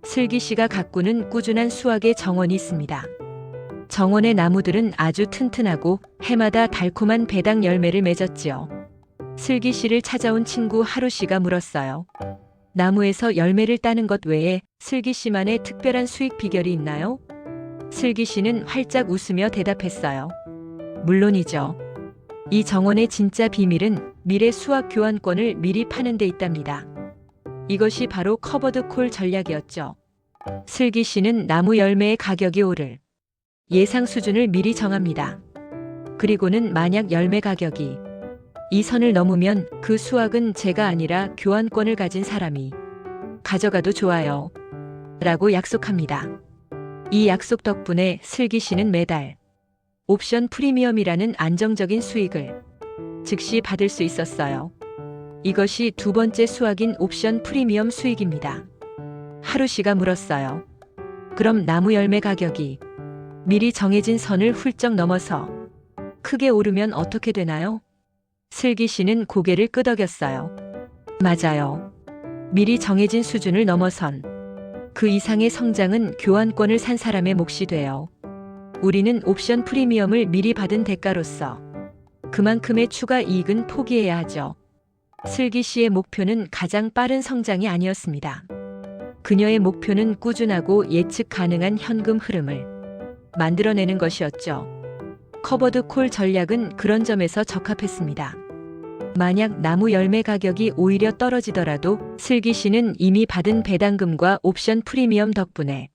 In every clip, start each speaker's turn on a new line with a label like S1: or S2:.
S1: 슬기 씨가 가꾸는 꾸준한 수확의 정원이 있습니다. 정원의 나무들은 아주 튼튼하고 해마다 달콤한 배당 열매를 맺었지요. 슬기 씨를 찾아온 친구 하루 씨가 물었어요. 나무에서 열매를 따는 것 외에 슬기 씨만의 특별한 수익 비결이 있나요? 슬기 씨는 활짝 웃으며 대답했어요. 물론이죠. 이 정원의 진짜 비밀은 미래 수확 교환권을 미리 파는 데 있답니다. 이것이 바로 커버드 콜 전략이었죠. 슬기 씨는 나무 열매의 가격이 오를 예상 수준을 미리 정합니다. 그리고는 만약 열매 가격이 이 선을 넘으면 그 수확은 제가 아니라 교환권을 가진 사람이 가져가도 좋아요. 라고 약속합니다. 이 약속 덕분에 슬기 씨는 매달 옵션 프리미엄이라는 안정적인 수익을 즉시 받을 수 있었어요. 이것이 두 번째 수확인 옵션 프리미엄 수익입니다. 하루 씨가 물었어요. 그럼 나무 열매 가격이 미리 정해진 선을 훌쩍 넘어서 크게 오르면 어떻게 되나요? 슬기 씨는 고개를 끄덕였어요. 맞아요. 미리 정해진 수준을 넘어선 그 이상의 성장은 교환권을 산 사람의 몫이 돼요. 우리는 옵션 프리미엄을 미리 받은 대가로서 그만큼의 추가 이익은 포기해야 하죠. 슬기 씨의 목표는 가장 빠른 성장이 아니었습니다. 그녀의 목표는 꾸준하고 예측 가능한 현금 흐름을 만들어내는 것이었죠. 커버드 콜 전략은 그런 점에서 적합했습니다. 만약 나무 열매 가격이 오히려 떨어지더라도 슬기 씨는 이미 받은 배당금과 옵션 프리미엄 덕분에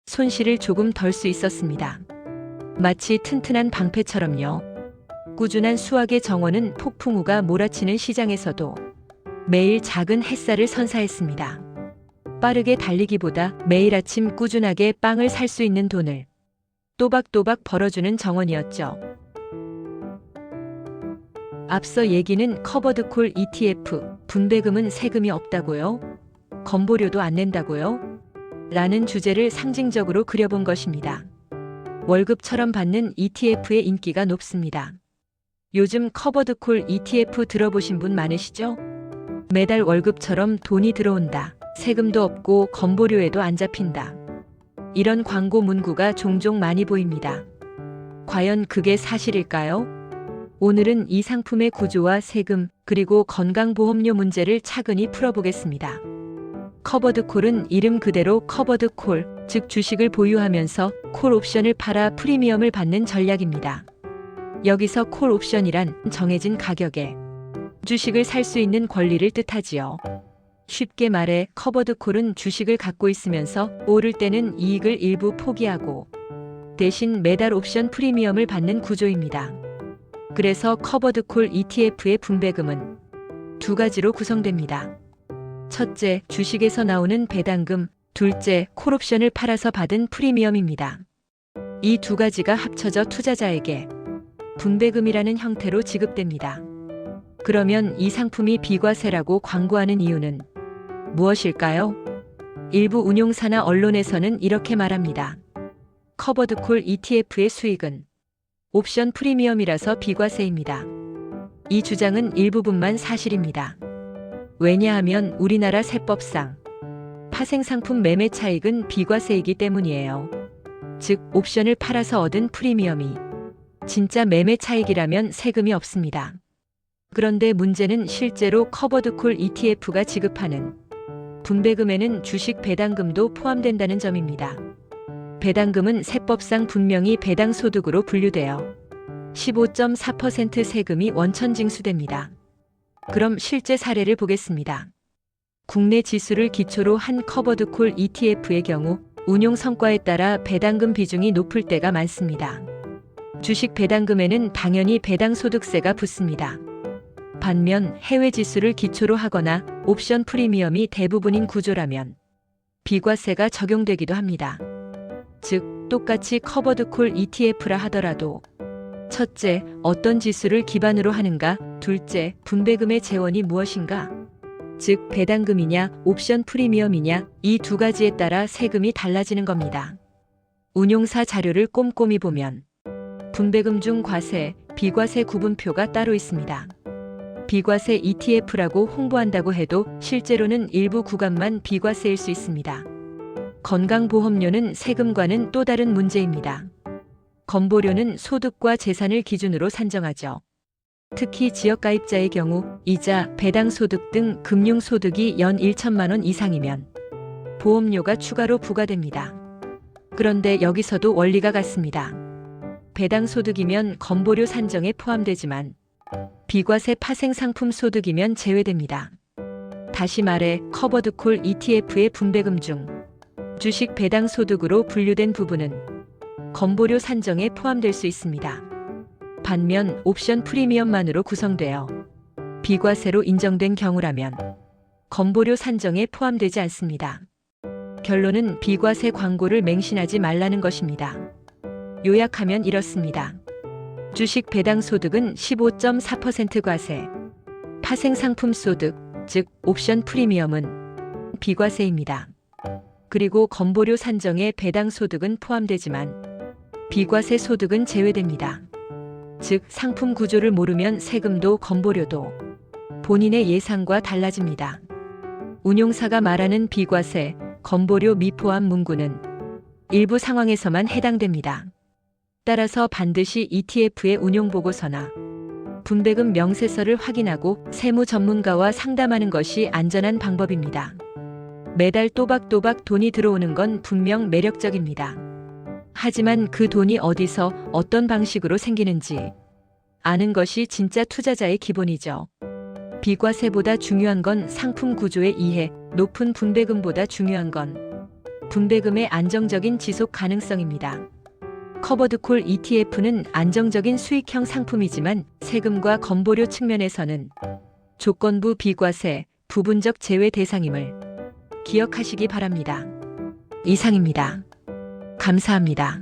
S1: 손실을 조금 덜 수 있었습니다. 마치 튼튼한 방패처럼요. 꾸준한 수확의 정원은 폭풍우가 몰아치는 시장에서도 매일 작은 햇살을 선사했습니다. 빠르게 달리기보다 매일 아침 꾸준하게 빵을 살 수 있는 돈을 또박또박 벌어주는 정원이었죠. 앞서 얘기는 커버드 콜 ETF, 분배금은 세금이 없다고요? 건보료도 안 낸다고요? 라는 주제를 상징적으로 그려본 것입니다. 월급처럼 받는 ETF의 인기가 높습니다. 요즘 커버드 콜 ETF 들어보신 분 많으시죠? 매달 월급처럼 돈이 들어온다. 세금도 없고 건보료에도 안 잡힌다. 이런 광고 문구가 종종 많이 보입니다. 과연 그게 사실일까요? 오늘은 이 상품의 구조와 세금, 그리고 건강보험료 문제를 차근히 풀어보겠습니다. 커버드 콜은 이름 그대로 커버드 콜, 즉 주식을 보유하면서 콜 옵션을 팔아 프리미엄을 받는 전략입니다. 여기서 콜 옵션이란 정해진 가격에 주식을 살 수 있는 권리를 뜻하지요. 쉽게 말해 커버드 콜은 주식을 갖고 있으면서 오를 때는 이익을 일부 포기하고 대신 매달 옵션 프리미엄을 받는 구조입니다. 그래서 커버드 콜 ETF의 분배금은 두 가지로 구성됩니다. 첫째, 주식에서 나오는 배당금, 둘째, 콜옵션을 팔아서 받은 프리미엄입니다. 이 두 가지가 합쳐져 투자자에게 분배금이라는 형태로 지급됩니다. 그러면 이 상품이 비과세라고 광고하는 이유는 무엇일까요? 일부 운용사나 언론에서는 이렇게 말합니다. 커버드 콜 ETF의 수익은 옵션 프리미엄이라서 비과세입니다. 이 주장은 일부분만 사실입니다. 왜냐하면 우리나라 세법상 파생상품 매매 차익은 비과세이기 때문이에요. 즉, 옵션을 팔아서 얻은 프리미엄이 진짜 매매 차익이라면 세금이 없습니다. 그런데 문제는 실제로 커버드 콜 ETF가 지급하는 분배금에는 주식 배당금도 포함된다는 점입니다. 배당금은 세법상 분명히 배당소득으로 분류되어 15.4% 세금이 원천 징수됩니다. 그럼 실제 사례를 보겠습니다. 국내 지수를 기초로 한 커버드 콜 ETF의 경우 운용 성과에 따라 배당금 비중이 높을 때가 많습니다. 주식 배당금에는 당연히 배당소득세가 붙습니다. 반면 해외 지수를 기초로 하거나 옵션 프리미엄이 대부분인 구조라면 비과세가 적용되기도 합니다. 즉, 똑같이 커버드 콜 ETF라 하더라도 첫째, 어떤 지수를 기반으로 하는가, 둘째, 분배금의 재원이 무엇인가, 즉 배당금이냐 옵션 프리미엄이냐, 이 두 가지에 따라 세금이 달라지는 겁니다. 운용사 자료를 꼼꼼히 보면 분배금 중 과세, 비과세 구분표가 따로 있습니다. 비과세 ETF라고 홍보한다고 해도 실제로는 일부 구간만 비과세일 수 있습니다. 건강보험료는 세금과는 또 다른 문제입니다. 건보료는 소득과 재산을 기준으로 산정하죠. 특히 지역가입자의 경우 이자, 배당소득 등 금융소득이 연 1천만 원 이상이면 보험료가 추가로 부과됩니다. 그런데 여기서도 원리가 같습니다. 배당소득이면 건보료 산정에 포함되지만 비과세 파생상품 소득이면 제외됩니다. 다시 말해 커버드콜 ETF의 분배금 중 주식 배당소득으로 분류된 부분은 건보료 산정에 포함될 수 있습니다. 반면 옵션 프리미엄만으로 구성되어 비과세로 인정된 경우라면 건보료 산정에 포함되지 않습니다. 결론은 비과세 광고를 맹신하지 말라는 것입니다. 요약하면 이렇습니다. 주식 배당소득은 15.4% 과세, 파생상품 소득, 즉 옵션 프리미엄은 비과세입니다. 그리고 건보료 산정에 배당소득은 포함되지만 비과세 소득은 제외됩니다. 즉 상품 구조를 모르면 세금도 건보료도 본인의 예상과 달라집니다. 운용사가 말하는 비과세, 건보료 미포함 문구는 일부 상황에서만 해당됩니다. 따라서 반드시 ETF의 운용보고서나 분배금 명세서를 확인하고 세무 전문가와 상담하는 것이 안전한 방법입니다. 매달 또박또박 돈이 들어오는 건 분명 매력적입니다. 하지만 그 돈이 어디서 어떤 방식으로 생기는지 아는 것이 진짜 투자자의 기본이죠. 비과세보다 중요한 건 상품 구조의 이해, 높은 분배금보다 중요한 건 분배금의 안정적인 지속 가능성입니다. 커버드콜 ETF는 안정적인 수익형 상품이지만 세금과 건보료 측면에서는 조건부 비과세, 부분적 제외 대상임을 기억하시기 바랍니다. 이상입니다. 감사합니다.